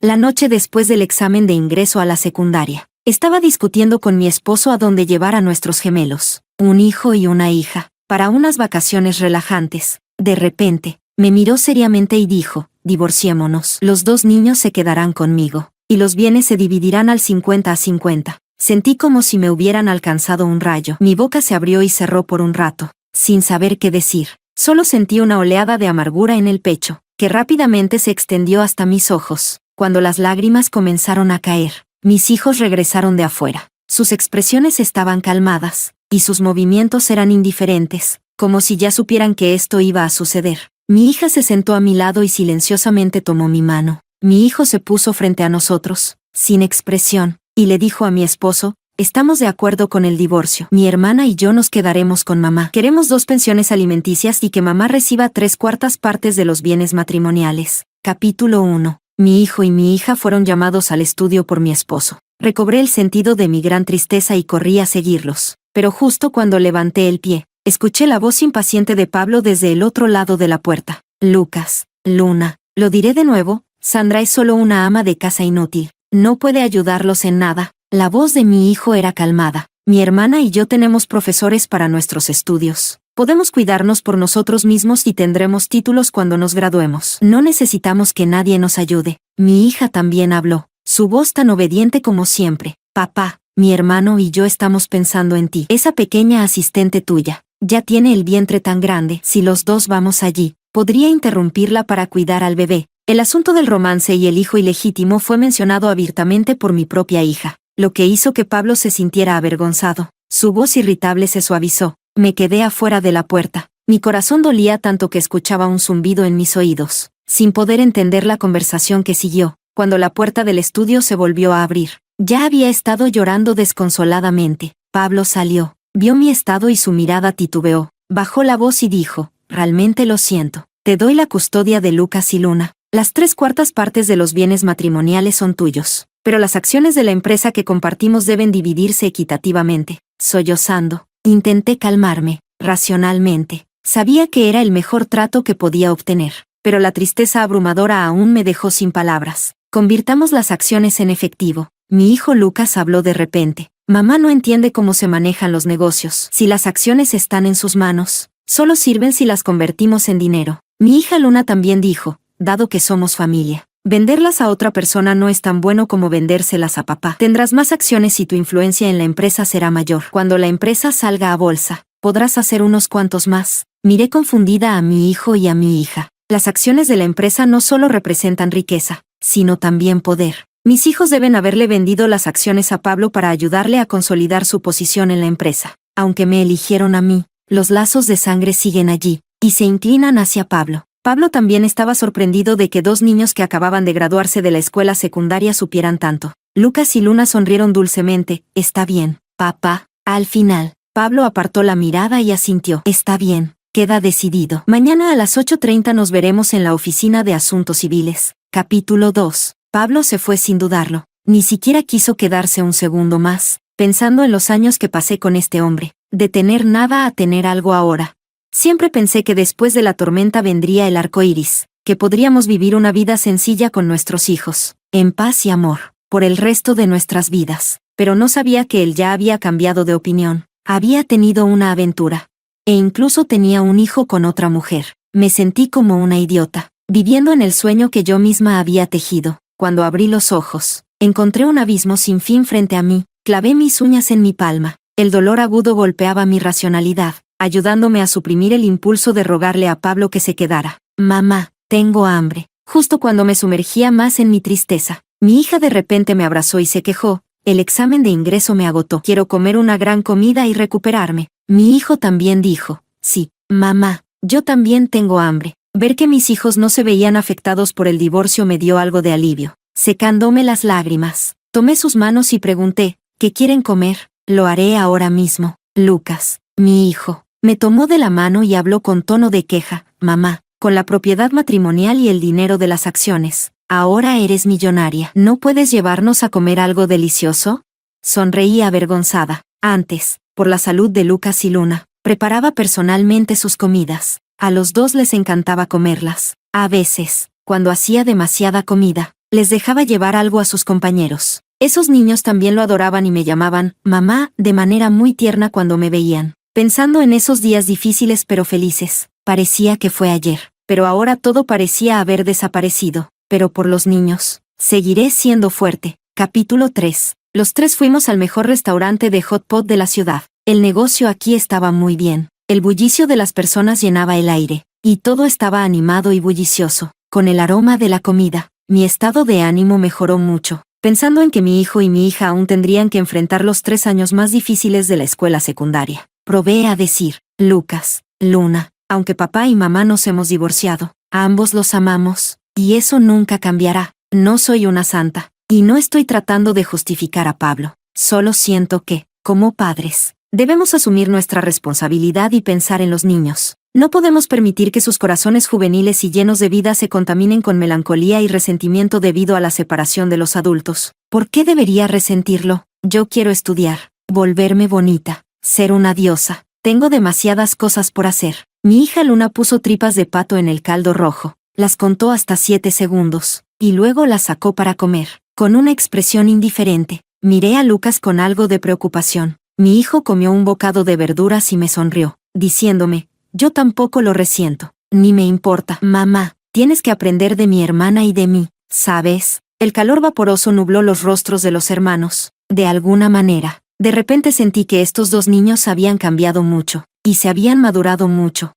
La noche después del examen de ingreso a la secundaria, estaba discutiendo con mi esposo a dónde llevar a nuestros gemelos, un hijo y una hija, para unas vacaciones relajantes. De repente, me miró seriamente y dijo: divorciémonos. Los 2 niños se quedarán conmigo, y los bienes se dividirán al 50-50. Sentí como si me hubieran alcanzado un rayo. Mi boca se abrió y cerró por un rato, sin saber qué decir. Solo sentí una oleada de amargura en el pecho, que rápidamente se extendió hasta mis ojos. Cuando las lágrimas comenzaron a caer, mis hijos regresaron de afuera. Sus expresiones estaban calmadas, y sus movimientos eran indiferentes, como si ya supieran que esto iba a suceder. Mi hija se sentó a mi lado y silenciosamente tomó mi mano. Mi hijo se puso frente a nosotros, sin expresión, y le dijo a mi esposo: estamos de acuerdo con el divorcio. Mi hermana y yo nos quedaremos con mamá. Queremos 2 pensiones alimenticias y que mamá reciba 3/4 partes de los bienes matrimoniales. Capítulo 1. Mi hijo y mi hija fueron llamados al estudio por mi esposo. Recobré el sentido de mi gran tristeza y corrí a seguirlos. Pero justo cuando levanté el pie, escuché la voz impaciente de Pablo desde el otro lado de la puerta. Lucas, Luna, lo diré de nuevo, Sandra es solo una ama de casa inútil. No puede ayudarlos en nada. La voz de mi hijo era calmada. Mi hermana y yo tenemos profesores para nuestros estudios. Podemos cuidarnos por nosotros mismos y tendremos títulos cuando nos graduemos. No necesitamos que nadie nos ayude. Mi hija también habló, su voz tan obediente como siempre. Papá, mi hermano y yo estamos pensando en ti. Esa pequeña asistente tuya ya tiene el vientre tan grande. Si los 2 vamos allí, podría interrumpirla para cuidar al bebé. El asunto del romance y el hijo ilegítimo fue mencionado abiertamente por mi propia hija, lo que hizo que Pablo se sintiera avergonzado. Su voz irritable se suavizó. Me quedé afuera de la puerta. Mi corazón dolía tanto que escuchaba un zumbido en mis oídos, sin poder entender la conversación que siguió. Cuando la puerta del estudio se volvió a abrir, ya había estado llorando desconsoladamente. Pablo salió, vio mi estado y su mirada titubeó. Bajó la voz y dijo: realmente lo siento. Te doy la custodia de Lucas y Luna. Las 3/4 partes de los bienes matrimoniales son tuyos, pero las acciones de la empresa que compartimos deben dividirse equitativamente. Sollozando, intenté calmarme, racionalmente. Sabía que era el mejor trato que podía obtener, pero la tristeza abrumadora aún me dejó sin palabras. Convirtamos las acciones en efectivo. Mi hijo Lucas habló de repente. Mamá no entiende cómo se manejan los negocios. Si las acciones están en sus manos, solo sirven si las convertimos en dinero. Mi hija Luna también dijo: dado que somos familia, venderlas a otra persona no es tan bueno como vendérselas a papá. Tendrás más acciones y tu influencia en la empresa será mayor. Cuando la empresa salga a bolsa, podrás hacer unos cuantos más. Miré confundida a mi hijo y a mi hija. Las acciones de la empresa no solo representan riqueza, sino también poder. Mis hijos deben haberle vendido las acciones a Pablo para ayudarle a consolidar su posición en la empresa. Aunque me eligieron a mí, los lazos de sangre siguen allí, y se inclinan hacia Pablo. Pablo también estaba sorprendido de que 2 niños que acababan de graduarse de la escuela secundaria supieran tanto. Lucas y Luna sonrieron dulcemente. Está bien, papá. Al final, Pablo apartó la mirada y asintió. Está bien, queda decidido. Mañana a las 8:30 nos veremos en la oficina de Asuntos Civiles. Capítulo 2. Pablo se fue sin dudarlo. Ni siquiera quiso quedarse un segundo más, pensando en los años que pasé con este hombre. De tener nada a tener algo ahora. Siempre pensé que después de la tormenta vendría el arco iris, que podríamos vivir una vida sencilla con nuestros hijos, en paz y amor, por el resto de nuestras vidas. Pero no sabía que él ya había cambiado de opinión. Había tenido una aventura. E incluso tenía un hijo con otra mujer. Me sentí como una idiota, viviendo en el sueño que yo misma había tejido. Cuando abrí los ojos, encontré un abismo sin fin frente a mí. Clavé mis uñas en mi palma. El dolor agudo golpeaba mi racionalidad, ayudándome a suprimir el impulso de rogarle a Pablo que se quedara. Mamá, tengo hambre. Justo cuando me sumergía más en mi tristeza, mi hija de repente me abrazó y se quejó. El examen de ingreso me agotó. Quiero comer una gran comida y recuperarme. Mi hijo también dijo: sí, mamá, yo también tengo hambre. Ver que mis hijos no se veían afectados por el divorcio me dio algo de alivio. Secándome las lágrimas, tomé sus manos y pregunté: ¿qué quieren comer? Lo haré ahora mismo. Lucas, mi hijo, me tomó de la mano y habló con tono de queja. Mamá, con la propiedad matrimonial y el dinero de las acciones, ahora eres millonaria. ¿No puedes llevarnos a comer algo delicioso? Sonreí avergonzada. Antes, por la salud de Lucas y Luna, preparaba personalmente sus comidas. A los 2 les encantaba comerlas. A veces, cuando hacía demasiada comida, les dejaba llevar algo a sus compañeros. Esos niños también lo adoraban y me llamaban mamá de manera muy tierna cuando me veían. Pensando en esos días difíciles pero felices, parecía que fue ayer, pero ahora todo parecía haber desaparecido. Pero por los niños, seguiré siendo fuerte. Capítulo 3. Los tres fuimos al mejor restaurante de hot pot de la ciudad. El negocio aquí estaba muy bien. El bullicio de las personas llenaba el aire, y todo estaba animado y bullicioso. Con el aroma de la comida, mi estado de ánimo mejoró mucho, pensando en que mi hijo y mi hija aún tendrían que enfrentar los 3 años más difíciles de la escuela secundaria. Probé a decir, Lucas, Luna, aunque papá y mamá nos hemos divorciado, a ambos los amamos, y eso nunca cambiará. No soy una santa, y no estoy tratando de justificar a Pablo. Solo siento que, como padres, debemos asumir nuestra responsabilidad y pensar en los niños. No podemos permitir que sus corazones juveniles y llenos de vida se contaminen con melancolía y resentimiento debido a la separación de los adultos. ¿Por qué debería resentirlo? Yo quiero estudiar, volverme bonita, ser una diosa. Tengo demasiadas cosas por hacer. Mi hija Luna puso tripas de pato en el caldo rojo, las contó hasta 7 segundos, y luego las sacó para comer. Con una expresión indiferente, miré a Lucas con algo de preocupación. Mi hijo comió un bocado de verduras y me sonrió, diciéndome, yo tampoco lo resiento, ni me importa. Mamá, tienes que aprender de mi hermana y de mí, ¿sabes? El calor vaporoso nubló los rostros de los hermanos. De alguna manera, de repente sentí que estos dos niños habían cambiado mucho, y se habían madurado mucho.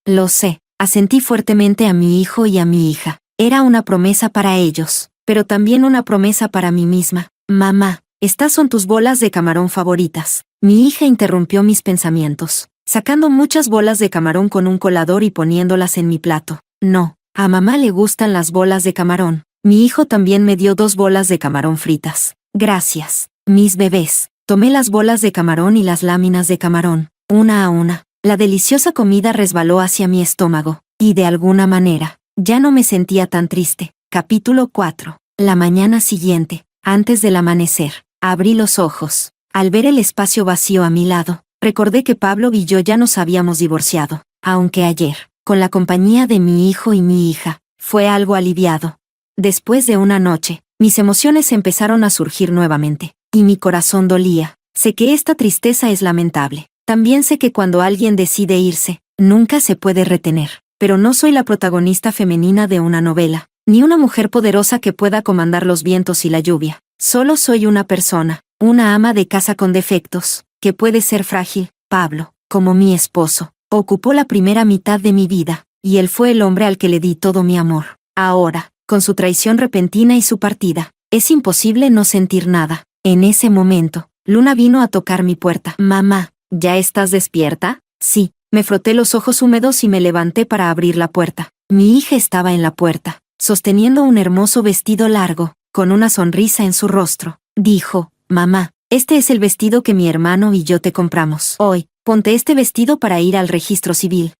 Lo sé, asentí fuertemente a mi hijo y a mi hija. Era una promesa para ellos, pero también una promesa para mí misma. Mamá, estas son tus bolas de camarón favoritas. Mi hija interrumpió mis pensamientos, sacando muchas bolas de camarón con un colador y poniéndolas en mi plato. No, a mamá le gustan las bolas de camarón. Mi hijo también me dio 2 bolas de camarón fritas. Gracias, mis bebés. Tomé las bolas de camarón y las láminas de camarón, una a una. La deliciosa comida resbaló hacia mi estómago, y de alguna manera, ya no me sentía tan triste. Capítulo 4. La mañana siguiente, antes del amanecer, abrí los ojos. Al ver el espacio vacío a mi lado, recordé que Pablo y yo ya nos habíamos divorciado, aunque ayer, con la compañía de mi hijo y mi hija, fue algo aliviado. Después de una noche, mis emociones empezaron a surgir nuevamente, y mi corazón dolía. Sé que esta tristeza es lamentable. También sé que cuando alguien decide irse, nunca se puede retener. Pero no soy la protagonista femenina de una novela, ni una mujer poderosa que pueda comandar los vientos y la lluvia. Solo soy una persona, una ama de casa con defectos, que puede ser frágil. Pablo, como mi esposo, ocupó la primera mitad de mi vida, y él fue el hombre al que le di todo mi amor. Ahora, con su traición repentina y su partida, es imposible no sentir nada. En ese momento, Luna vino a tocar mi puerta. Mamá, ¿ya estás despierta? Sí. Me froté los ojos húmedos y me levanté para abrir la puerta. Mi hija estaba en la puerta, sosteniendo un hermoso vestido largo, con una sonrisa en su rostro. Dijo, mamá, este es el vestido que mi hermano y yo te compramos. Hoy, ponte este vestido para ir al registro civil.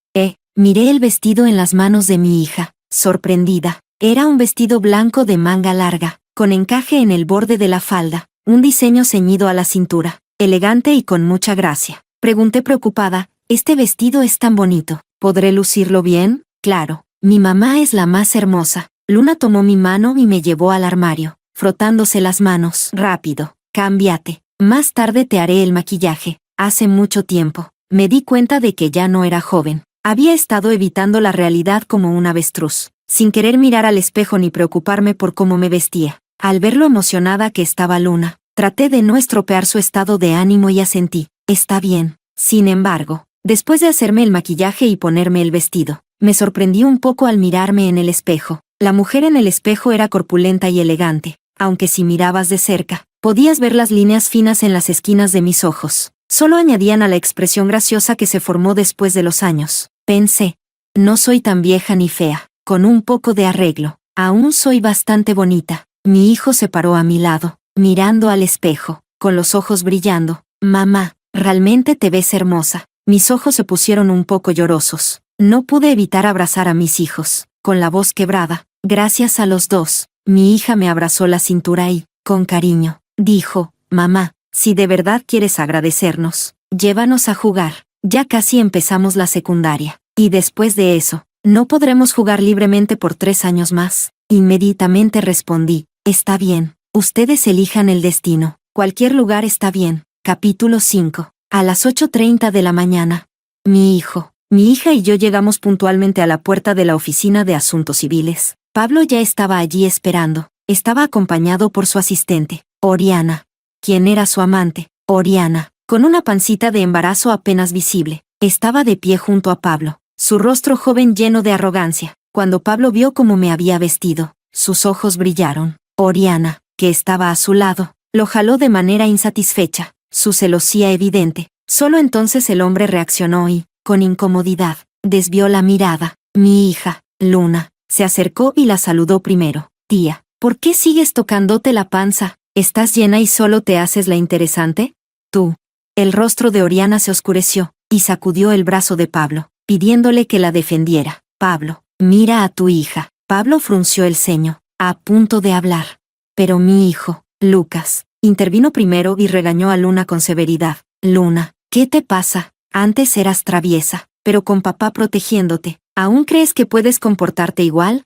Miré el vestido en las manos de mi hija, sorprendida. Era un vestido blanco de manga larga, con encaje en el borde de la falda, un diseño ceñido a la cintura, elegante y con mucha gracia. Pregunté preocupada, ¿este vestido es tan bonito? ¿Podré lucirlo bien? Claro, mi mamá es la más hermosa. Luna tomó mi mano y me llevó al armario, frotándose las manos. Rápido, cámbiate. Más tarde te haré el maquillaje. Hace mucho tiempo, me di cuenta de que ya no era joven. Había estado evitando la realidad como un avestruz, sin querer mirar al espejo ni preocuparme por cómo me vestía. Al ver lo emocionada que estaba Luna, traté de no estropear su estado de ánimo y asentí. Está bien. Sin embargo, después de hacerme el maquillaje y ponerme el vestido, me sorprendí un poco al mirarme en el espejo. La mujer en el espejo era corpulenta y elegante, aunque si mirabas de cerca, podías ver las líneas finas en las esquinas de mis ojos. Solo añadían a la expresión graciosa que se formó después de los años. Pensé, no soy tan vieja ni fea, con un poco de arreglo, aún soy bastante bonita. Mi hijo se paró a mi lado, mirando al espejo, con los ojos brillando. Mamá, realmente te ves hermosa. Mis ojos se pusieron un poco llorosos. No pude evitar abrazar a mis hijos, con la voz quebrada. Gracias a los dos. Mi hija me abrazó la cintura y, con cariño, dijo, mamá, si de verdad quieres agradecernos, llévanos a jugar. Ya casi empezamos la secundaria. Y después de eso, ¿no podremos jugar libremente por 3 años más? Inmediatamente respondí, está bien, ustedes elijan el destino, cualquier lugar está bien. Capítulo 5. A las 8:30 de la mañana. Mi hija y yo llegamos puntualmente a la puerta de la oficina de asuntos civiles. Pablo ya estaba allí esperando. Estaba acompañado por su asistente, Oriana, quien era su amante. Oriana, con una pancita de embarazo apenas visible, estaba de pie junto a Pablo, su rostro joven lleno de arrogancia. Cuando Pablo vio cómo me había vestido, sus ojos brillaron. Oriana, que estaba a su lado, lo jaló de manera insatisfecha, su celosía evidente. Solo entonces el hombre reaccionó y, con incomodidad, desvió la mirada. Mi hija, Luna, se acercó y la saludó primero. Tía, ¿por qué sigues tocándote la panza? ¿Estás llena y solo te haces la interesante? Tú. El rostro de Oriana se oscureció, y sacudió el brazo de Pablo, pidiéndole que la defendiera. Pablo, mira a tu hija. Pablo frunció el ceño, a punto de hablar. Pero mi hijo, Lucas, intervino primero y regañó a Luna con severidad. Luna, ¿qué te pasa? Antes eras traviesa, pero con papá protegiéndote, ¿aún crees que puedes comportarte igual?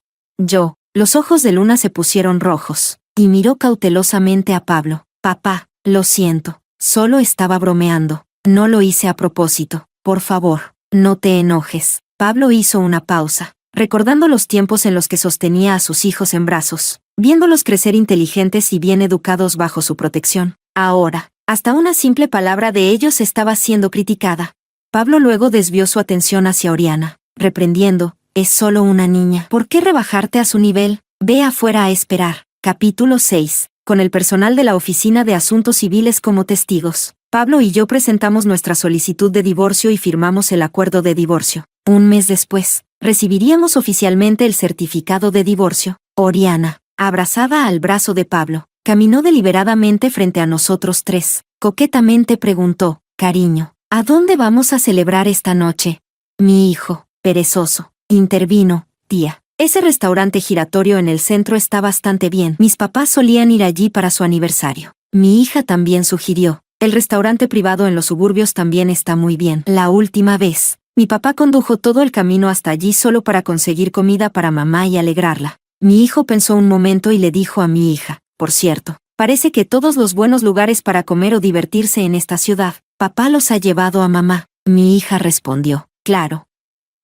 Los ojos de Luna se pusieron rojos, y miró cautelosamente a Pablo. Papá, lo siento, solo estaba bromeando, no lo hice a propósito, por favor, no te enojes. Pablo hizo una pausa, recordando los tiempos en los que sostenía a sus hijos en brazos, viéndolos crecer inteligentes y bien educados bajo su protección. Ahora, hasta una simple palabra de ellos estaba siendo criticada. Pablo luego desvió su atención hacia Oriana, reprendiendo, es solo una niña. ¿Por qué rebajarte a su nivel? Ve afuera a esperar. Capítulo 6. Con el personal de la Oficina de Asuntos Civiles como testigos, Pablo y yo presentamos nuestra solicitud de divorcio y firmamos el acuerdo de divorcio. Un mes después, recibiríamos oficialmente el certificado de divorcio. Oriana, abrazada al brazo de Pablo, caminó deliberadamente frente a nosotros tres. Coquetamente preguntó, cariño, ¿a dónde vamos a celebrar esta noche? Mi hijo, perezoso, intervino, tía. Ese restaurante giratorio en el centro está bastante bien. Mis papás solían ir allí para su aniversario. Mi hija también sugirió, el restaurante privado en los suburbios también está muy bien. La última vez, mi papá condujo todo el camino hasta allí solo para conseguir comida para mamá y alegrarla. Mi hijo pensó un momento y le dijo a mi hija, por cierto, parece que todos los buenos lugares para comer o divertirse en esta ciudad, papá los ha llevado a mamá. Mi hija respondió, claro.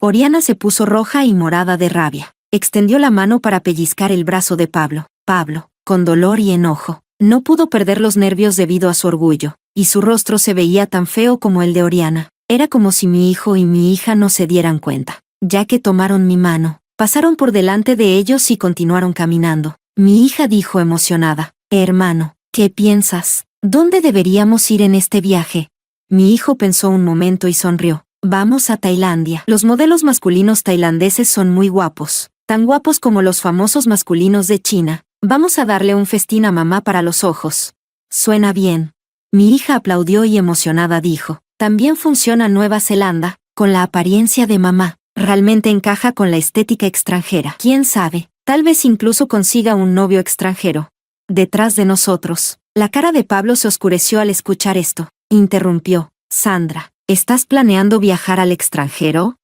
Oriana se puso roja y morada de rabia. Extendió la mano para pellizcar el brazo de Pablo. Pablo, con dolor y enojo, no pudo perder los nervios debido a su orgullo, y su rostro se veía tan feo como el de Oriana. Era como si mi hijo y mi hija no se dieran cuenta. Ya que tomaron mi mano, pasaron por delante de ellos y continuaron caminando. Mi hija dijo emocionada, hermano, ¿qué piensas? ¿Dónde deberíamos ir en este viaje? Mi hijo pensó un momento y sonrió. Vamos a Tailandia. Los modelos masculinos tailandeses son muy guapos, tan guapos como los famosos masculinos de China. Vamos a darle un festín a mamá para los ojos. Suena bien. Mi hija aplaudió y emocionada dijo, también funciona Nueva Zelanda, con la apariencia de mamá. Realmente encaja con la estética extranjera. ¿Quién sabe? Tal vez incluso consiga un novio extranjero. Detrás de nosotros, la cara de Pablo se oscureció al escuchar esto. Interrumpió, Sandra, ¿estás planeando viajar al extranjero?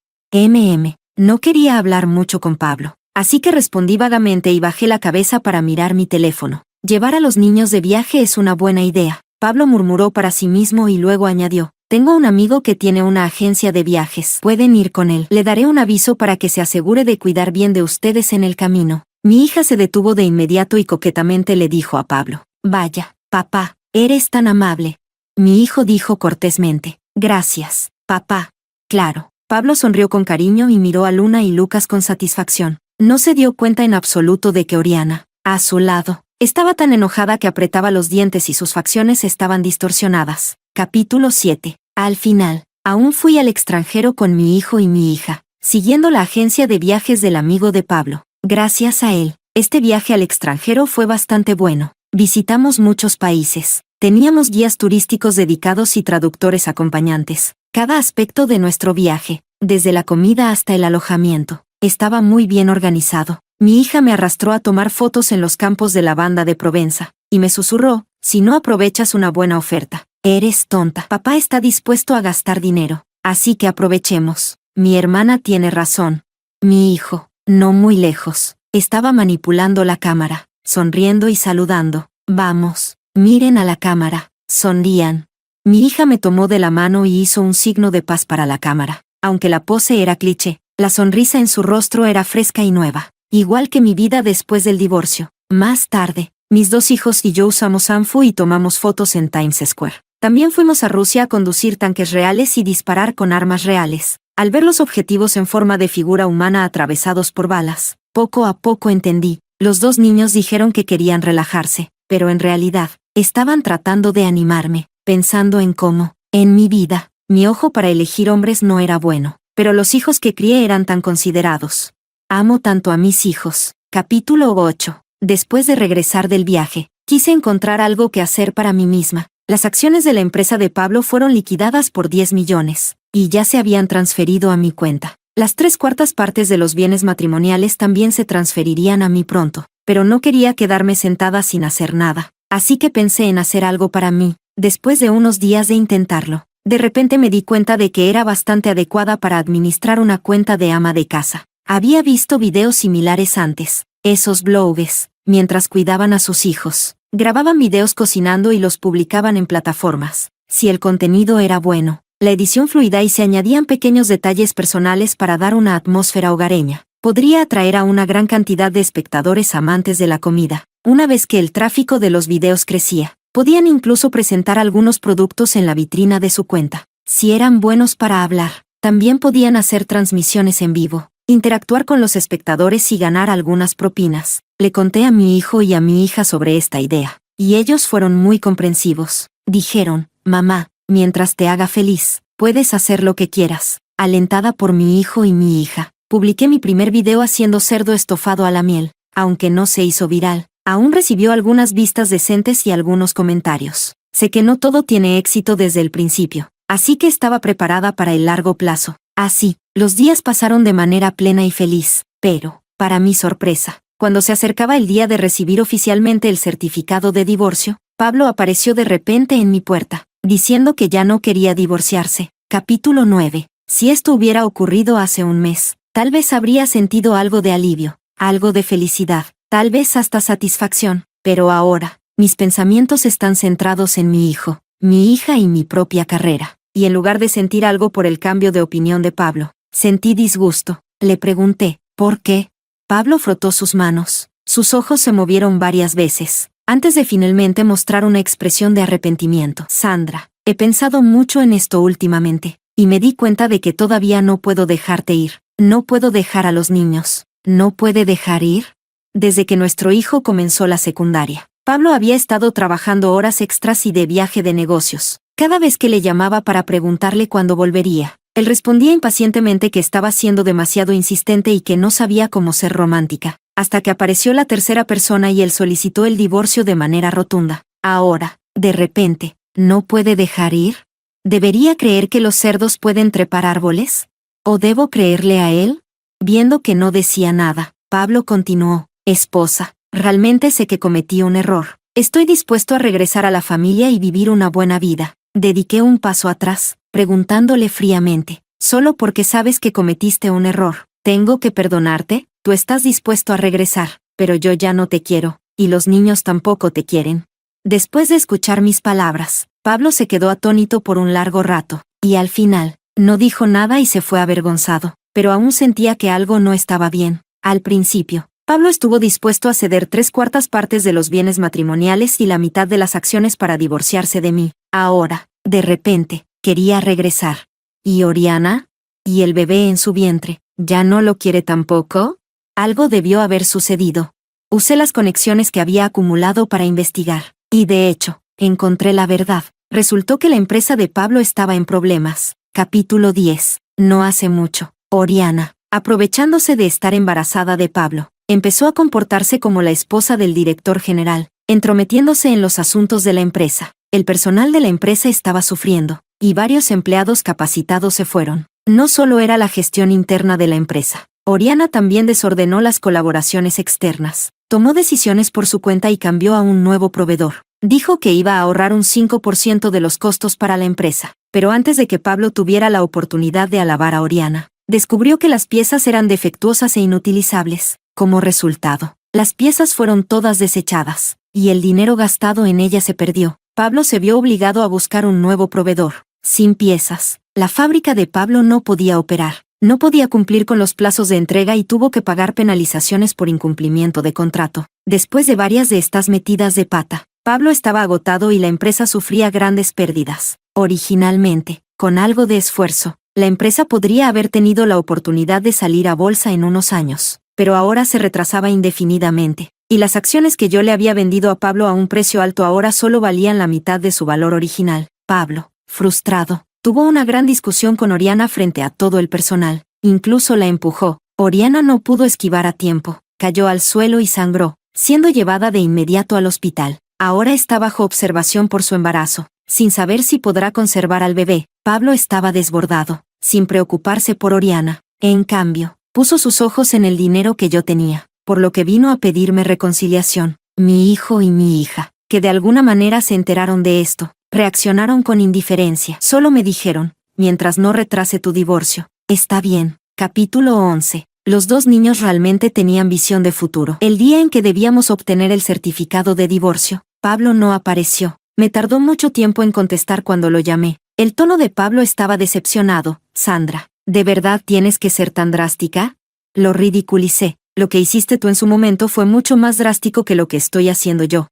No quería hablar mucho con Pablo, así que respondí vagamente y bajé la cabeza para mirar mi teléfono. Llevar a los niños de viaje es una buena idea. Pablo murmuró para sí mismo y luego añadió, tengo un amigo que tiene una agencia de viajes. Pueden ir con él. Le daré un aviso para que se asegure de cuidar bien de ustedes en el camino. Mi hija se detuvo de inmediato y coquetamente le dijo a Pablo, vaya, papá, eres tan amable. Mi hijo dijo cortésmente, gracias, papá. Claro. Pablo sonrió con cariño y miró a Luna y Lucas con satisfacción. No se dio cuenta en absoluto de que Oriana, a su lado, estaba tan enojada que apretaba los dientes y sus facciones estaban distorsionadas. Capítulo 7. Al final, aún fui al extranjero con mi hijo y mi hija, siguiendo la agencia de viajes del amigo de Pablo. Gracias a él, este viaje al extranjero fue bastante bueno. Visitamos muchos países. Teníamos guías turísticos dedicados y traductores acompañantes. Cada aspecto de nuestro viaje, desde la comida hasta el alojamiento, estaba muy bien organizado. Mi hija me arrastró a tomar fotos en los campos de lavanda de Provenza, y me susurró, si no aprovechas una buena oferta, eres tonta. Papá está dispuesto a gastar dinero, así que aprovechemos. Mi hermana tiene razón. Mi hijo, no muy lejos, Estaba manipulando la cámara, sonriendo y saludando. Vamos, miren a la cámara, sonrían. Mi hija me tomó de la mano y hizo un signo de paz para la cámara. Aunque la pose era cliché, la sonrisa en su rostro era fresca y nueva, igual que mi vida después del divorcio. Más tarde, mis 2 hijos y yo usamos Anfu y tomamos fotos en Times Square. También fuimos a Rusia a conducir tanques reales y disparar con armas reales. Al ver los objetivos en forma de figura humana atravesados por balas, poco a poco entendí. Los 2 niños dijeron que querían relajarse, pero en realidad, estaban tratando de animarme, pensando en cómo, en mi vida, mi ojo para elegir hombres no era bueno, pero los hijos que crié eran tan considerados. Amo tanto a mis hijos. Capítulo 8. Después de regresar del viaje, quise encontrar algo que hacer para mí misma. Las acciones de la empresa de Pablo fueron liquidadas por 10 millones, y ya se habían transferido a mi cuenta. Las 3/4 partes de los bienes matrimoniales también se transferirían a mí pronto, pero no quería quedarme sentada sin hacer nada, así que pensé en hacer algo para mí. Después de unos días de intentarlo, de repente me di cuenta de que era bastante adecuada para administrar una cuenta de ama de casa. Había visto videos similares antes. Esos blogs, mientras cuidaban a sus hijos, grababan videos cocinando y los publicaban en plataformas. Si el contenido era bueno, la edición fluida y se añadían pequeños detalles personales para dar una atmósfera hogareña, podría atraer a una gran cantidad de espectadores amantes de la comida. Una vez que el tráfico de los videos crecía, podían incluso presentar algunos productos en la vitrina de su cuenta. Si eran buenos para hablar, también podían hacer transmisiones en vivo, interactuar con los espectadores y ganar algunas propinas. Le conté a mi hijo y a mi hija sobre esta idea, y ellos fueron muy comprensivos. Dijeron, mamá, mientras te haga feliz, puedes hacer lo que quieras. Alentada por mi hijo y mi hija, publiqué mi primer video haciendo cerdo estofado a la miel. Aunque no se hizo viral, aún recibió algunas vistas decentes y algunos comentarios. Sé que no todo tiene éxito desde el principio, así que estaba preparada para el largo plazo. Así, los días pasaron de manera plena y feliz, pero, para mi sorpresa, cuando se acercaba el día de recibir oficialmente el certificado de divorcio, Pablo apareció de repente en mi puerta, diciendo que ya no quería divorciarse. Capítulo 9. Si esto hubiera ocurrido hace un mes, tal vez habría sentido algo de alivio, algo de felicidad, tal vez hasta satisfacción, pero ahora, mis pensamientos están centrados en mi hijo, mi hija y mi propia carrera. Y en lugar de sentir algo por el cambio de opinión de Pablo, sentí disgusto. Le pregunté, ¿por qué? Pablo frotó sus manos. Sus ojos se movieron varias veces, antes de finalmente mostrar una expresión de arrepentimiento. Sandra, he pensado mucho en esto últimamente, y me di cuenta de que todavía no puedo dejarte ir. No puedo dejar a los niños. ¿No puede dejar ir? Desde que nuestro hijo comenzó la secundaria, Pablo había estado trabajando horas extras y de viaje de negocios. Cada vez que le llamaba para preguntarle cuándo volvería, él respondía impacientemente que estaba siendo demasiado insistente y que no sabía cómo ser romántica, hasta que apareció la tercera persona y él solicitó el divorcio de manera rotunda. Ahora, de repente, ¿no puede dejar ir? ¿Debería creer que los cerdos pueden trepar árboles? ¿O debo creerle a él? Viendo que no decía nada, Pablo continuó, esposa, realmente sé que cometí un error. Estoy dispuesto a regresar a la familia y vivir una buena vida. Dediqué un paso atrás, preguntándole fríamente, solo porque sabes que cometiste un error, ¿tengo que perdonarte? Tú estás dispuesto a regresar, pero yo ya no te quiero, y los niños tampoco te quieren. Después de escuchar mis palabras, Pablo se quedó atónito por un largo rato, y al final, no dijo nada y se fue avergonzado, pero aún sentía que algo no estaba bien. Al principio, Pablo estuvo dispuesto a ceder 3/4 partes de los bienes matrimoniales y la mitad de las acciones para divorciarse de mí. Ahora, de repente, quería regresar. ¿Y Oriana? ¿Y el bebé en su vientre? ¿Ya no lo quiere tampoco? Algo debió haber sucedido. Usé las conexiones que había acumulado para investigar, y de hecho, encontré la verdad. Resultó que la empresa de Pablo estaba en problemas. Capítulo 10. No hace mucho, Oriana, aprovechándose de estar embarazada de Pablo, empezó a comportarse como la esposa del director general, entrometiéndose en los asuntos de la empresa. El personal de la empresa estaba sufriendo, y varios empleados capacitados se fueron. No solo era la gestión interna de la empresa. Oriana también desordenó las colaboraciones externas, tomó decisiones por su cuenta y cambió a un nuevo proveedor. Dijo que iba a ahorrar un 5% de los costos para la empresa, pero antes de que Pablo tuviera la oportunidad de alabar a Oriana, descubrió que las piezas eran defectuosas e inutilizables. Como resultado, las piezas fueron todas desechadas, y el dinero gastado en ella se perdió. Pablo se vio obligado a buscar un nuevo proveedor. Sin piezas, la fábrica de Pablo no podía operar. No podía cumplir con los plazos de entrega y tuvo que pagar penalizaciones por incumplimiento de contrato. Después de varias de estas metidas de pata, Pablo estaba agotado y la empresa sufría grandes pérdidas. Originalmente, con algo de esfuerzo, la empresa podría haber tenido la oportunidad de salir a bolsa en unos años, pero ahora se retrasaba indefinidamente, y las acciones que yo le había vendido a Pablo a un precio alto ahora solo valían la mitad de su valor original. Pablo, frustrado, tuvo una gran discusión con Oriana frente a todo el personal, incluso la empujó. Oriana no pudo esquivar a tiempo, cayó al suelo y sangró, siendo llevada de inmediato al hospital. Ahora está bajo observación por su embarazo, sin saber si podrá conservar al bebé. Pablo estaba desbordado, sin preocuparse por Oriana. En cambio, puso sus ojos en el dinero que yo tenía, por lo que vino a pedirme reconciliación. Mi hijo y mi hija, que de alguna manera se enteraron de esto, reaccionaron con indiferencia. Solo me dijeron, mientras no retrase tu divorcio, está bien. Capítulo 11. Los dos niños realmente tenían visión de futuro. El día en que debíamos obtener el certificado de divorcio, Pablo no apareció. Me tardó mucho tiempo en contestar cuando lo llamé. El tono de Pablo estaba decepcionado. Sandra, ¿de verdad tienes que ser tan drástica? Lo ridiculicé. Lo que hiciste tú en su momento fue mucho más drástico que lo que estoy haciendo yo.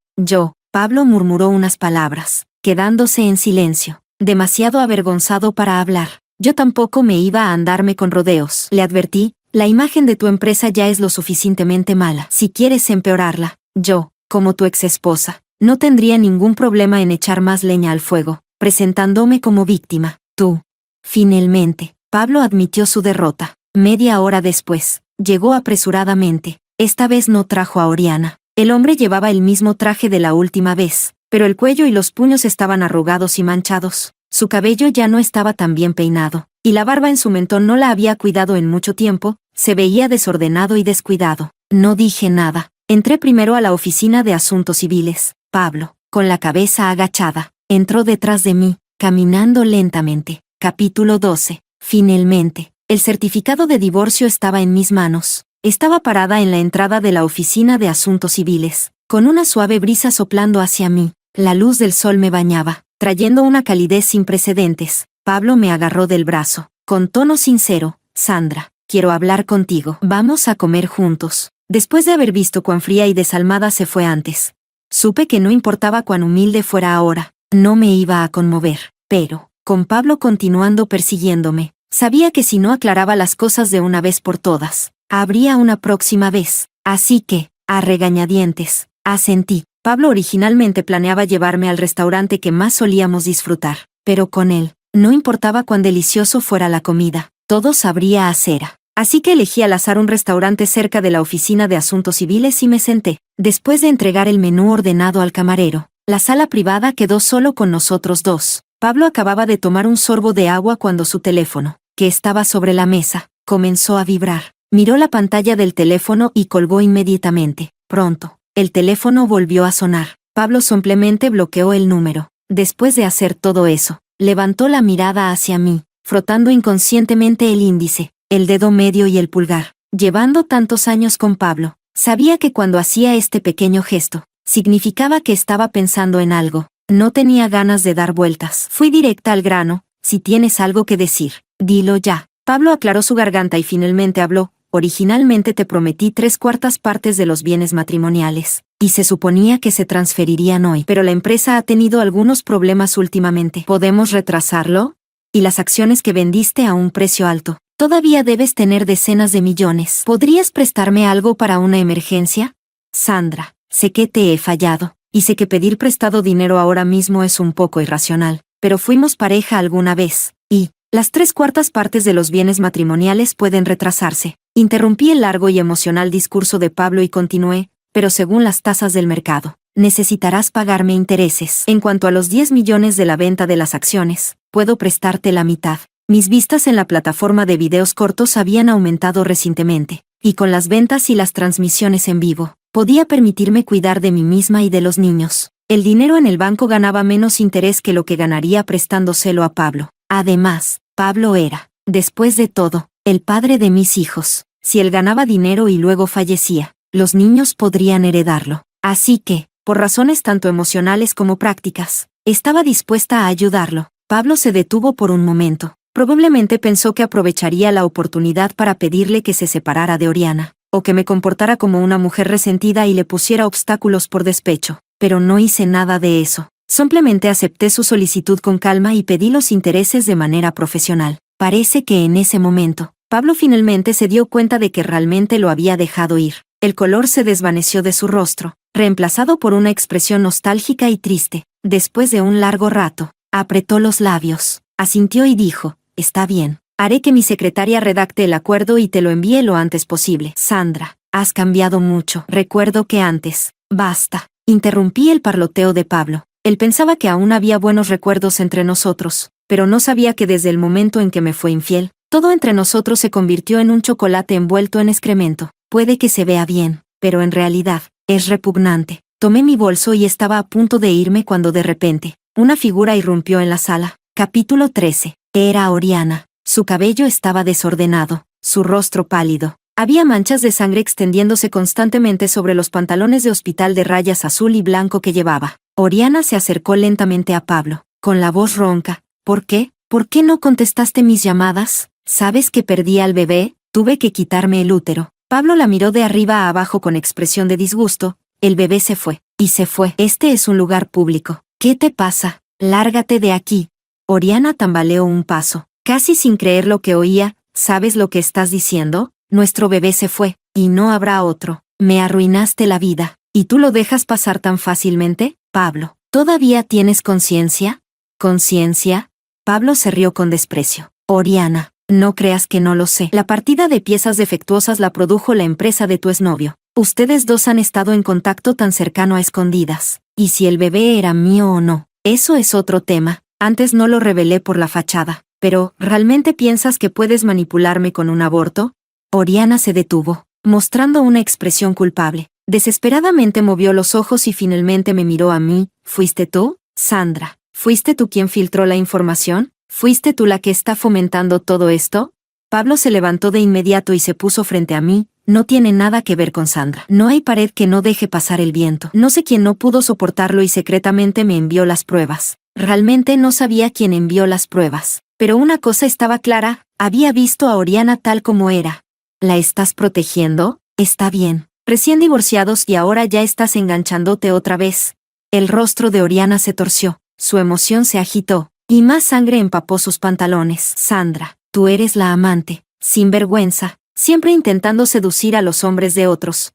Pablo murmuró unas palabras, quedándose en silencio, demasiado avergonzado para hablar. Yo tampoco me iba a andarme con rodeos. Le advertí, la imagen de tu empresa ya es lo suficientemente mala. Si quieres empeorarla, yo, como tu exesposa, no tendría ningún problema en echar más leña al fuego, presentándome como víctima. Tú. Finalmente, Pablo admitió su derrota. Media hora después, llegó apresuradamente. Esta vez no trajo a Oriana. El hombre llevaba el mismo traje de la última vez, pero el cuello y los puños estaban arrugados y manchados. Su cabello ya no estaba tan bien peinado, y la barba en su mentón no la había cuidado en mucho tiempo. Se veía desordenado y descuidado. No dije nada. Entré primero a la oficina de asuntos civiles. Pablo, con la cabeza agachada, entró detrás de mí, caminando lentamente. Capítulo 12. Finalmente, el certificado de divorcio estaba en mis manos. Estaba parada en la entrada de la oficina de asuntos civiles, con una suave brisa soplando hacia mí. La luz del sol me bañaba, trayendo una calidez sin precedentes. Pablo me agarró del brazo, con tono sincero. Sandra, quiero hablar contigo. Vamos a comer juntos. Después de haber visto cuán fría y desalmada se fue antes, supe que no importaba cuán humilde fuera ahora, no me iba a conmover. Pero, con Pablo continuando persiguiéndome, sabía que si no aclaraba las cosas de una vez por todas, habría una próxima vez. Así que, a regañadientes, asentí. Pablo originalmente planeaba llevarme al restaurante que más solíamos disfrutar, pero con él, no importaba cuán delicioso fuera la comida, todo sabría a cera. Así que elegí al azar un restaurante cerca de la oficina de asuntos civiles y me senté. Después de entregar el menú ordenado al camarero, la sala privada quedó solo con nosotros dos. Pablo acababa de tomar un sorbo de agua cuando su teléfono, que estaba sobre la mesa, comenzó a vibrar. Miró la pantalla del teléfono y colgó inmediatamente. Pronto, el teléfono volvió a sonar. Pablo simplemente bloqueó el número. Después de hacer todo eso, levantó la mirada hacia mí, frotando inconscientemente el índice, el dedo medio y el pulgar. Llevando tantos años con Pablo, sabía que cuando hacía este pequeño gesto, significaba que estaba pensando en algo. No tenía ganas de dar vueltas. Fui directa al grano. Si tienes algo que decir, dilo ya. Pablo aclaró su garganta y finalmente habló. Originalmente te prometí 3/4 partes de los bienes matrimoniales, y se suponía que se transferirían hoy, pero la empresa ha tenido algunos problemas últimamente. ¿Podemos retrasarlo? Y las acciones que vendiste a un precio alto. Todavía debes tener decenas de millones. ¿Podrías prestarme algo para una emergencia? Sandra, sé que te he fallado, y sé que pedir prestado dinero ahora mismo es un poco irracional, pero fuimos pareja alguna vez, y las 3/4 partes de los bienes matrimoniales pueden retrasarse. Interrumpí el largo y emocional discurso de Pablo y continué, pero según las tasas del mercado, necesitarás pagarme intereses. En cuanto a los 10 millones de la venta de las acciones, puedo prestarte la mitad. Mis vistas en la plataforma de videos cortos habían aumentado recientemente, y con las ventas y las transmisiones en vivo, podía permitirme cuidar de mí misma y de los niños. El dinero en el banco ganaba menos interés que lo que ganaría prestándoselo a Pablo. Además, Pablo era, después de todo, el padre de mis hijos. Si él ganaba dinero y luego fallecía, los niños podrían heredarlo. Así que, por razones tanto emocionales como prácticas, estaba dispuesta a ayudarlo. Pablo se detuvo por un momento. Probablemente pensó que aprovecharía la oportunidad para pedirle que se separara de Oriana, o que me comportara como una mujer resentida y le pusiera obstáculos por despecho. Pero no hice nada de eso. Simplemente acepté su solicitud con calma y pedí los intereses de manera profesional. Parece que en ese momento, Pablo finalmente se dio cuenta de que realmente lo había dejado ir. El color se desvaneció de su rostro, reemplazado por una expresión nostálgica y triste. Después de un largo rato, apretó los labios, asintió y dijo: «Está bien. Haré que mi secretaria redacte el acuerdo y te lo envíe lo antes posible». «Sandra, has cambiado mucho. Recuerdo que antes». «Basta». Interrumpí el parloteo de Pablo. Él pensaba que aún había buenos recuerdos entre nosotros, pero no sabía que desde el momento en que me fue infiel, todo entre nosotros se convirtió en un chocolate envuelto en excremento. Puede que se vea bien, pero en realidad, es repugnante. Tomé mi bolso y estaba a punto de irme cuando de repente, una figura irrumpió en la sala. Capítulo 13. Era Oriana. Su cabello estaba desordenado, su rostro pálido. Había manchas de sangre extendiéndose constantemente sobre los pantalones de hospital de rayas azul y blanco que llevaba. Oriana se acercó lentamente a Pablo, con la voz ronca. «¿Por qué? ¿Por qué no contestaste mis llamadas? ¿Sabes que perdí al bebé? Tuve que quitarme el útero». Pablo la miró de arriba a abajo con expresión de disgusto. «El bebé se fue. Y se fue. Este es un lugar público. ¿Qué te pasa? Lárgate de aquí». Oriana tambaleó un paso, casi sin creer lo que oía. «¿Sabes lo que estás diciendo? Nuestro bebé se fue, y no habrá otro. Me arruinaste la vida. ¿Y tú lo dejas pasar tan fácilmente?» «Pablo, ¿todavía tienes conciencia?» «¿Conciencia?» Pablo se rió con desprecio. «Oriana, no creas que no lo sé. La partida de piezas defectuosas la produjo la empresa de tu exnovio. Ustedes dos han estado en contacto tan cercano a escondidas. Y si el bebé era mío o no, eso es otro tema. Antes no lo revelé por la fachada. Pero, ¿realmente piensas que puedes manipularme con un aborto?» Oriana se detuvo, mostrando una expresión culpable. Desesperadamente movió los ojos y finalmente me miró a mí. «¿Fuiste tú, Sandra? ¿Fuiste tú quien filtró la información? ¿Fuiste tú la que está fomentando todo esto?» Pablo se levantó de inmediato y se puso frente a mí. «No tiene nada que ver con Sandra. No hay pared que no deje pasar el viento. No sé quién no pudo soportarlo y secretamente me envió las pruebas. Realmente no sabía quién envió las pruebas. Pero una cosa estaba clara, había visto a Oriana tal como era». «¿La estás protegiendo? Está bien. Recién divorciados y ahora ya estás enganchándote otra vez». El rostro de Oriana se torció, su emoción se agitó, y más sangre empapó sus pantalones. «Sandra, tú eres la amante, sinvergüenza, siempre intentando seducir a los hombres de otros».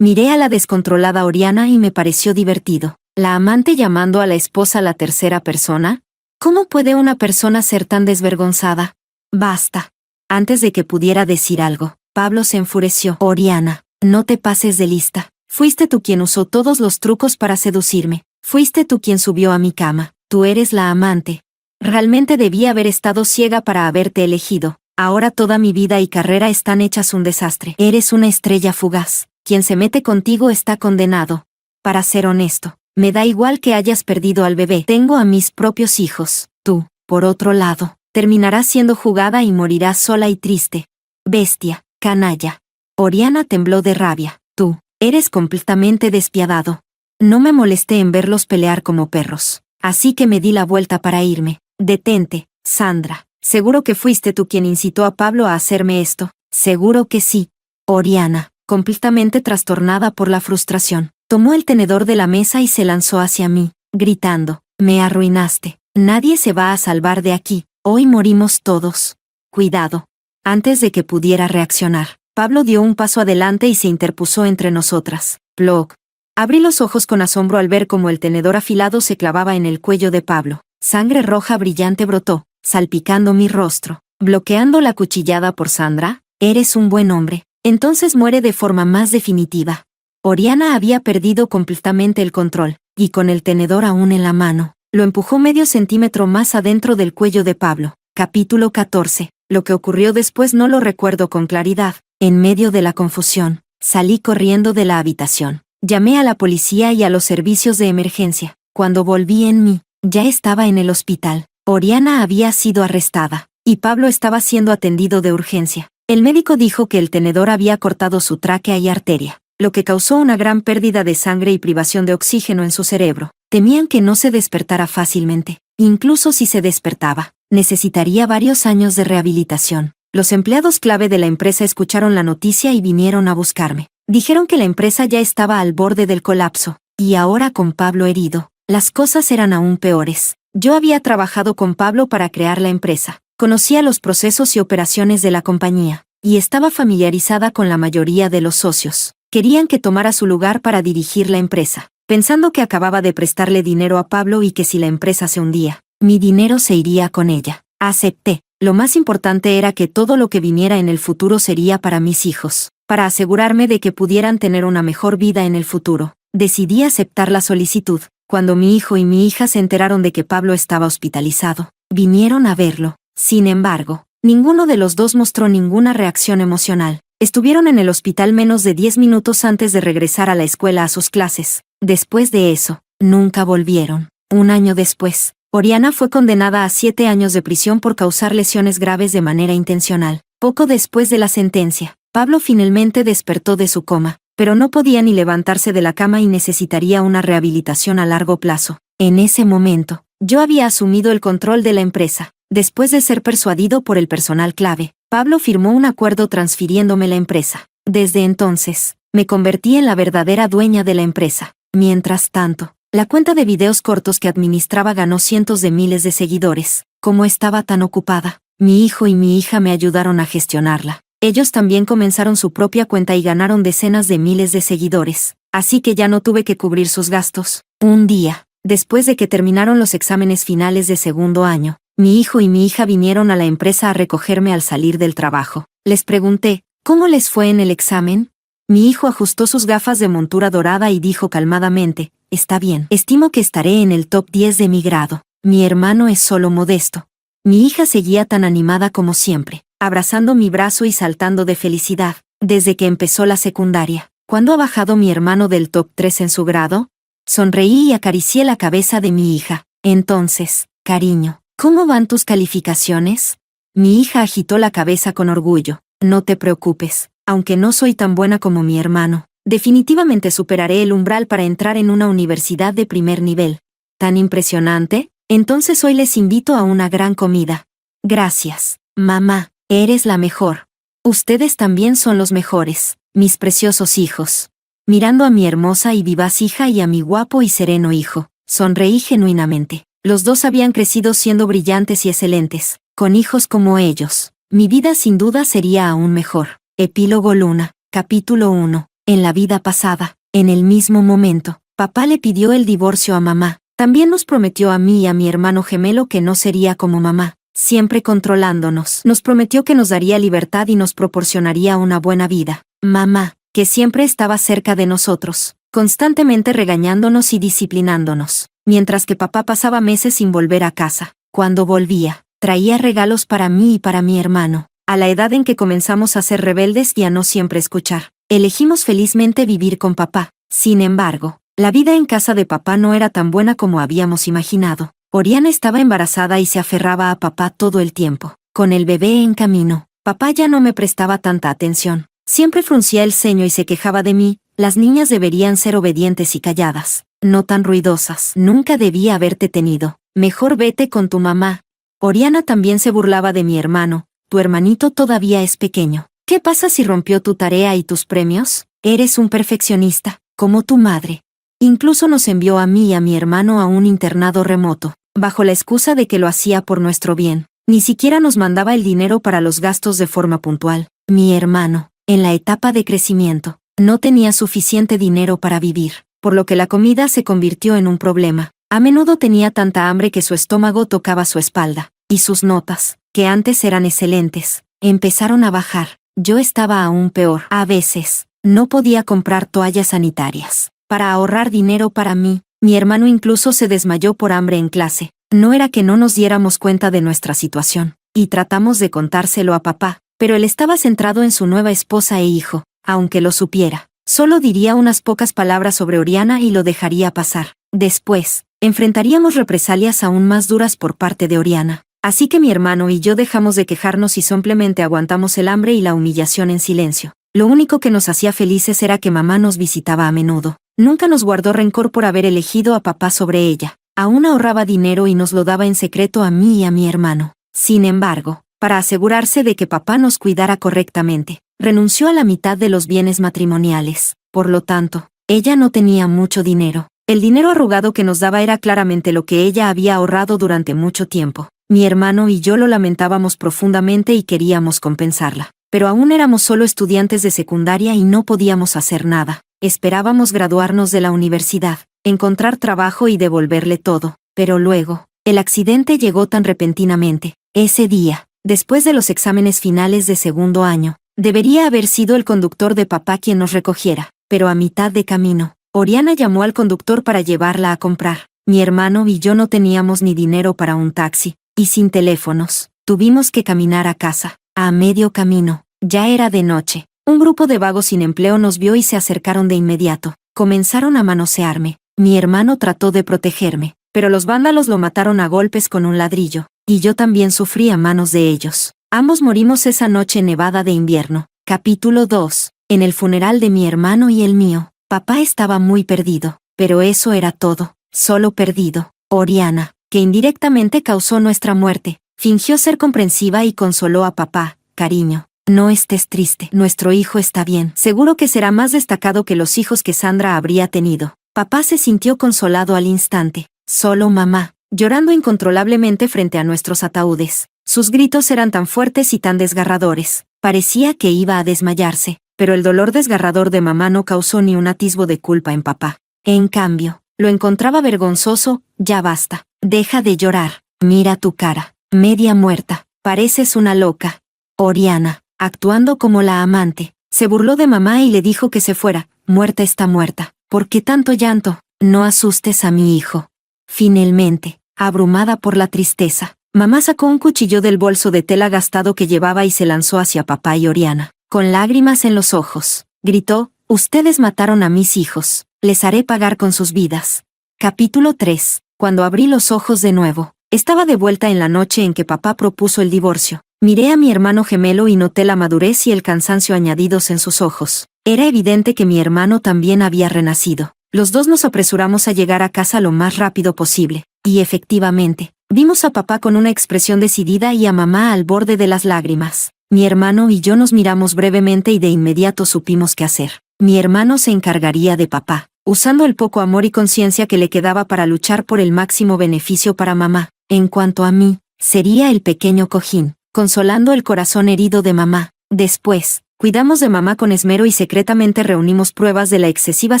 Miré a la descontrolada Oriana y me pareció divertido. ¿La amante llamando a la esposa la tercera persona? ¿Cómo puede una persona ser tan desvergonzada? «Basta». Antes de que pudiera decir algo, Pablo se enfureció. «Oriana, no te pases de lista. Fuiste tú quien usó todos los trucos para seducirme. Fuiste tú quien subió a mi cama. Tú eres la amante. Realmente debí haber estado ciega para haberte elegido. Ahora toda mi vida y carrera están hechas un desastre. Eres una estrella fugaz. Quien se mete contigo está condenado. Para ser honesto, me da igual que hayas perdido al bebé. Tengo a mis propios hijos. Tú, por otro lado, terminarás siendo jugada y morirás sola y triste. Bestia, canalla». Oriana tembló de rabia. «Tú, eres completamente despiadado». No me molesté en verlos pelear como perros. Así que me di la vuelta para irme. «Detente, Sandra. ¿Seguro que fuiste tú quien incitó a Pablo a hacerme esto?» «Seguro que sí». Oriana, completamente trastornada por la frustración, tomó el tenedor de la mesa y se lanzó hacia mí, gritando: «Me arruinaste. Nadie se va a salvar de aquí. Hoy morimos todos. Cuidado». Antes de que pudiera reaccionar, Pablo dio un paso adelante y se interpuso entre nosotras. «Plog». Abrí los ojos con asombro al ver cómo el tenedor afilado se clavaba en el cuello de Pablo. Sangre roja brillante brotó, salpicando mi rostro. «¿Bloqueando la cuchillada por Sandra? Eres un buen hombre. Entonces muere de forma más definitiva». Oriana había perdido completamente el control, y con el tenedor aún en la mano, lo empujó medio centímetro más adentro del cuello de Pablo. Capítulo 14. Lo que ocurrió después no lo recuerdo con claridad. En medio de la confusión, salí corriendo de la habitación. Llamé a la policía y a los servicios de emergencia. Cuando volví en mí, ya estaba en el hospital. Oriana había sido arrestada, y Pablo estaba siendo atendido de urgencia. El médico dijo que el tenedor había cortado su tráquea y arteria, lo que causó una gran pérdida de sangre y privación de oxígeno en su cerebro. Temían que no se despertara fácilmente. Incluso si se despertaba, necesitaría varios años de rehabilitación. Los empleados clave de la empresa escucharon la noticia y vinieron a buscarme. Dijeron que la empresa ya estaba al borde del colapso, y ahora con Pablo herido, las cosas eran aún peores. Yo había trabajado con Pablo para crear la empresa, conocía los procesos y operaciones de la compañía, y estaba familiarizada con la mayoría de los socios. Querían que tomara su lugar para dirigir la empresa, pensando que acababa de prestarle dinero a Pablo y que si la empresa se hundía, mi dinero se iría con ella. Acepté. Lo más importante era que todo lo que viniera en el futuro sería para mis hijos, para asegurarme de que pudieran tener una mejor vida en el futuro. Decidí aceptar la solicitud. Cuando mi hijo y mi hija se enteraron de que Pablo estaba hospitalizado, vinieron a verlo. Sin embargo, ninguno de los dos mostró ninguna reacción emocional. Estuvieron en el hospital menos de 10 minutos antes de regresar a la escuela a sus clases. Después de eso, nunca volvieron. Un año después, Oriana fue condenada a 7 años de prisión por causar lesiones graves de manera intencional. Poco después de la sentencia, Pablo finalmente despertó de su coma, pero no podía ni levantarse de la cama y necesitaría una rehabilitación a largo plazo. En ese momento, yo había asumido el control de la empresa. Después de ser persuadido por el personal clave, Pablo firmó un acuerdo transfiriéndome la empresa. Desde entonces, me convertí en la verdadera dueña de la empresa. Mientras tanto, la cuenta de videos cortos que administraba ganó cientos de miles de seguidores. Como estaba tan ocupada, mi hijo y mi hija me ayudaron a gestionarla. Ellos también comenzaron su propia cuenta y ganaron decenas de miles de seguidores, así que ya no tuve que cubrir sus gastos. Un día, después de que terminaron los exámenes finales de segundo año, mi hijo y mi hija vinieron a la empresa a recogerme al salir del trabajo. Les pregunté, ¿cómo les fue en el examen? Mi hijo ajustó sus gafas de montura dorada y dijo calmadamente, está bien. Estimo que estaré en el top 10 de mi grado. Mi hermano es solo modesto. Mi hija seguía tan animada como siempre, abrazando mi brazo y saltando de felicidad, desde que empezó la secundaria. ¿Cuándo ha bajado mi hermano del top 3 en su grado? Sonreí y acaricié la cabeza de mi hija. Entonces, cariño, ¿cómo van tus calificaciones? Mi hija agitó la cabeza con orgullo. No te preocupes, aunque no soy tan buena como mi hermano, definitivamente superaré el umbral para entrar en una universidad de primer nivel. ¿Tan impresionante? Entonces hoy les invito a una gran comida. Gracias, mamá, eres la mejor. Ustedes también son los mejores, mis preciosos hijos. Mirando a mi hermosa y vivaz hija y a mi guapo y sereno hijo, sonreí genuinamente. Los dos habían crecido siendo brillantes y excelentes. Con hijos como ellos, mi vida sin duda sería aún mejor. Epílogo Luna, capítulo 1. En la vida pasada, en el mismo momento, papá le pidió el divorcio a mamá. También nos prometió a mí y a mi hermano gemelo que no sería como mamá, siempre controlándonos. Nos prometió que nos daría libertad y nos proporcionaría una buena vida. Mamá, que siempre estaba cerca de nosotros, constantemente regañándonos y disciplinándonos, mientras que papá pasaba meses sin volver a casa. Cuando volvía, traía regalos para mí y para mi hermano. A la edad en que comenzamos a ser rebeldes y a no siempre escuchar, elegimos felizmente vivir con papá. Sin embargo, la vida en casa de papá no era tan buena como habíamos imaginado. Oriana estaba embarazada y se aferraba a papá todo el tiempo. Con el bebé en camino, papá ya no me prestaba tanta atención. Siempre fruncía el ceño y se quejaba de mí. Las niñas deberían ser obedientes y calladas, no tan ruidosas. Nunca debía haberte tenido. Mejor vete con tu mamá. Oriana también se burlaba de mi hermano. Tu hermanito todavía es pequeño. ¿Qué pasa si rompió tu tarea y tus premios? Eres un perfeccionista, como tu madre. Incluso nos envió a mí y a mi hermano a un internado remoto, bajo la excusa de que lo hacía por nuestro bien. Ni siquiera nos mandaba el dinero para los gastos de forma puntual. Mi hermano, en la etapa de crecimiento, no tenía suficiente dinero para vivir, por lo que la comida se convirtió en un problema. A menudo tenía tanta hambre que su estómago tocaba su espalda, y sus notas, que antes eran excelentes, empezaron a bajar. Yo estaba aún peor. A veces, no podía comprar toallas sanitarias. Para ahorrar dinero para mí, mi hermano incluso se desmayó por hambre en clase. No era que no nos diéramos cuenta de nuestra situación, y tratamos de contárselo a papá, pero él estaba centrado en su nueva esposa e hijo. Aunque lo supiera, solo diría unas pocas palabras sobre Oriana y lo dejaría pasar. Después, enfrentaríamos represalias aún más duras por parte de Oriana. Así que mi hermano y yo dejamos de quejarnos y simplemente aguantamos el hambre y la humillación en silencio. Lo único que nos hacía felices era que mamá nos visitaba a menudo. Nunca nos guardó rencor por haber elegido a papá sobre ella. Aún ahorraba dinero y nos lo daba en secreto a mí y a mi hermano. Sin embargo, para asegurarse de que papá nos cuidara correctamente, renunció a la mitad de los bienes matrimoniales. Por lo tanto, ella no tenía mucho dinero. El dinero arrugado que nos daba era claramente lo que ella había ahorrado durante mucho tiempo. Mi hermano y yo lo lamentábamos profundamente y queríamos compensarla. Pero aún éramos solo estudiantes de secundaria y no podíamos hacer nada. Esperábamos graduarnos de la universidad, encontrar trabajo y devolverle todo. Pero luego, el accidente llegó tan repentinamente. Ese día, después de los exámenes finales de segundo año, debería haber sido el conductor de papá quien nos recogiera. Pero a mitad de camino, Oriana llamó al conductor para llevarla a comprar. Mi hermano y yo no teníamos ni dinero para un taxi, y sin teléfonos, tuvimos que caminar a casa. A medio camino, ya era de noche. Un grupo de vagos sin empleo nos vio y se acercaron de inmediato. Comenzaron a manosearme. Mi hermano trató de protegerme, pero los vándalos lo mataron a golpes con un ladrillo, y yo también sufrí a manos de ellos. Ambos morimos esa noche nevada de invierno. Capítulo 2. En el funeral de mi hermano y el mío, papá estaba muy perdido, pero eso era todo, solo perdido. Oriana, que indirectamente causó nuestra muerte, fingió ser comprensiva y consoló a papá. Cariño, no estés triste, nuestro hijo está bien. Seguro que será más destacado que los hijos que Sandra habría tenido. Papá se sintió consolado al instante. Solo mamá, llorando incontrolablemente frente a nuestros ataúdes. Sus gritos eran tan fuertes y tan desgarradores. Parecía que iba a desmayarse, pero el dolor desgarrador de mamá no causó ni un atisbo de culpa en papá. En cambio, lo encontraba vergonzoso. Ya basta, deja de llorar. Mira tu cara, media muerta, pareces una loca. Oriana, actuando como la amante, se burló de mamá y le dijo que se fuera. Muerta está muerta. ¿Por qué tanto llanto? No asustes a mi hijo. Finalmente, abrumada por la tristeza, mamá sacó un cuchillo del bolso de tela gastado que llevaba y se lanzó hacia papá y Oriana. Con lágrimas en los ojos, gritó: «Ustedes mataron a mis hijos. Les haré pagar con sus vidas». Capítulo 3. Cuando abrí los ojos de nuevo, estaba de vuelta en la noche en que papá propuso el divorcio. Miré a mi hermano gemelo y noté la madurez y el cansancio añadidos en sus ojos. Era evidente que mi hermano también había renacido. Los dos nos apresuramos a llegar a casa lo más rápido posible. Y efectivamente, vimos a papá con una expresión decidida y a mamá al borde de las lágrimas. Mi hermano y yo nos miramos brevemente y de inmediato supimos qué hacer. Mi hermano se encargaría de papá, usando el poco amor y conciencia que le quedaba para luchar por el máximo beneficio para mamá. En cuanto a mí, sería el pequeño cojín, consolando el corazón herido de mamá. Después, cuidamos de mamá con esmero y secretamente reunimos pruebas de la excesiva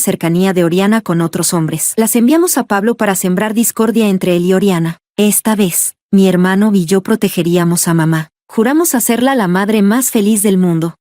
cercanía de Oriana con otros hombres. Las enviamos a Pablo para sembrar discordia entre él y Oriana. Esta vez, mi hermano y yo protegeríamos a mamá. Juramos hacerla la madre más feliz del mundo.